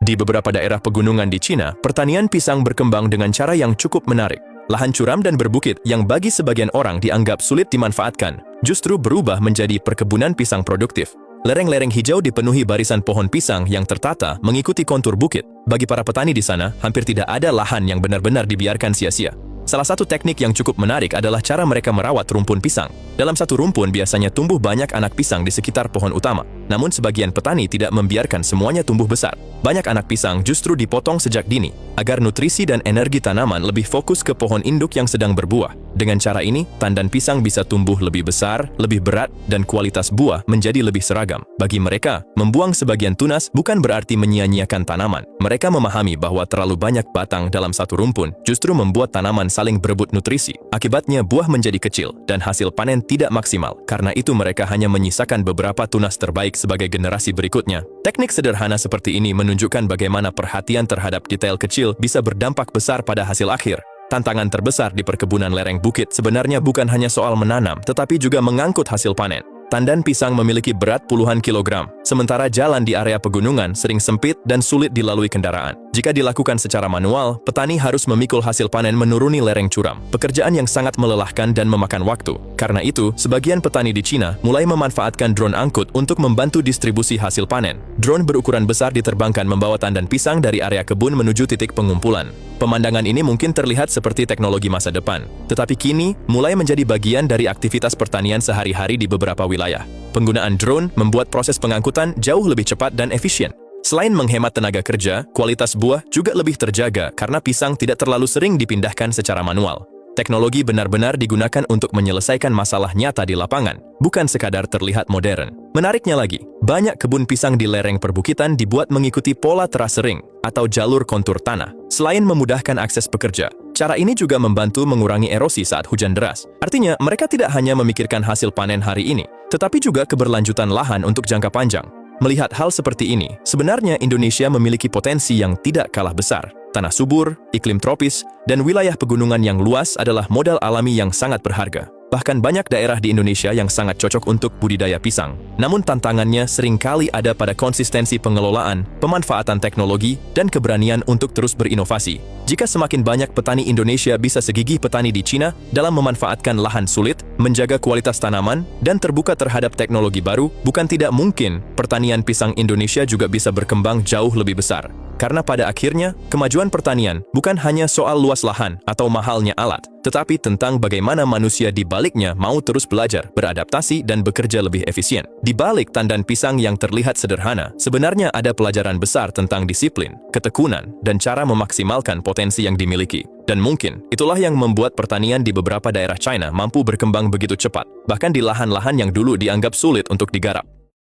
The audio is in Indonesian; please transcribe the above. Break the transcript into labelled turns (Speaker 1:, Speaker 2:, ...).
Speaker 1: Di beberapa daerah pegunungan di Cina, pertanian pisang berkembang dengan cara yang cukup menarik. Lahan curam dan berbukit yang bagi sebagian orang dianggap sulit dimanfaatkan, justru berubah menjadi perkebunan pisang produktif. Lereng-lereng hijau dipenuhi barisan pohon pisang yang tertata mengikuti kontur bukit. Bagi para petani di sana, hampir tidak ada lahan yang benar-benar dibiarkan sia-sia. Salah satu teknik yang cukup menarik adalah cara mereka merawat rumpun pisang. Dalam satu rumpun biasanya tumbuh banyak anak pisang di sekitar pohon utama. Namun sebagian petani tidak membiarkan semuanya tumbuh besar. Banyak anak pisang justru dipotong sejak dini, agar nutrisi dan energi tanaman lebih fokus ke pohon induk yang sedang berbuah. Dengan cara ini, tandan pisang bisa tumbuh lebih besar, lebih berat, dan kualitas buah menjadi lebih seragam. Bagi mereka, membuang sebagian tunas bukan berarti menyia-nyiakan tanaman. Mereka memahami bahwa terlalu banyak batang dalam satu rumpun justru membuat tanaman saling berebut nutrisi. Akibatnya, buah menjadi kecil dan hasil panen tidak maksimal. Karena itu mereka hanya menyisakan beberapa tunas terbaik sebagai generasi berikutnya. Teknik sederhana seperti ini menunjukkan bagaimana perhatian terhadap detail kecil bisa berdampak besar pada hasil akhir. Tantangan terbesar di perkebunan lereng bukit sebenarnya bukan hanya soal menanam, tetapi juga mengangkut hasil panen. Tandan pisang memiliki berat puluhan kilogram, sementara jalan di area pegunungan sering sempit dan sulit dilalui kendaraan. Jika dilakukan secara manual, petani harus memikul hasil panen menuruni lereng curam, pekerjaan yang sangat melelahkan dan memakan waktu. Karena itu, sebagian petani di Cina mulai memanfaatkan drone angkut untuk membantu distribusi hasil panen. Drone berukuran besar diterbangkan membawa tandan pisang dari area kebun menuju titik pengumpulan. Pemandangan ini mungkin terlihat seperti teknologi masa depan, tetapi kini mulai menjadi bagian dari aktivitas pertanian sehari-hari di beberapa wilayah. Penggunaan drone membuat proses pengangkutan jauh lebih cepat dan efisien. Selain menghemat tenaga kerja, kualitas buah juga lebih terjaga karena pisang tidak terlalu sering dipindahkan secara manual. Teknologi benar-benar digunakan untuk menyelesaikan masalah nyata di lapangan, bukan sekadar terlihat modern. Menariknya lagi, banyak kebun pisang di lereng perbukitan dibuat mengikuti pola teras sering atau jalur kontur tanah. Selain memudahkan akses pekerja, cara ini juga membantu mengurangi erosi saat hujan deras. Artinya, mereka tidak hanya memikirkan hasil panen hari ini, tetapi juga keberlanjutan lahan untuk jangka panjang. Melihat hal seperti ini, sebenarnya Indonesia memiliki potensi yang tidak kalah besar. Tanah subur, iklim tropis, dan wilayah pegunungan yang luas adalah modal alami yang sangat berharga. Bahkan banyak daerah di Indonesia yang sangat cocok untuk budidaya pisang. Namun tantangannya seringkali ada pada konsistensi pengelolaan, pemanfaatan teknologi, dan keberanian untuk terus berinovasi. Jika semakin banyak petani Indonesia bisa segigih petani di Cina dalam memanfaatkan lahan sulit, menjaga kualitas tanaman, dan terbuka terhadap teknologi baru, bukan tidak mungkin pertanian pisang Indonesia juga bisa berkembang jauh lebih besar. Karena pada akhirnya, kemajuan pertanian bukan hanya soal luas lahan atau mahalnya alat, tetapi tentang bagaimana manusia di baliknya mau terus belajar, beradaptasi, dan bekerja lebih efisien. Di balik tandan pisang yang terlihat sederhana, sebenarnya ada pelajaran besar tentang disiplin, ketekunan, dan cara memaksimalkan potensi yang dimiliki. Dan mungkin, itulah yang membuat pertanian di beberapa daerah China mampu berkembang begitu cepat, bahkan di lahan-lahan yang dulu dianggap sulit untuk digarap.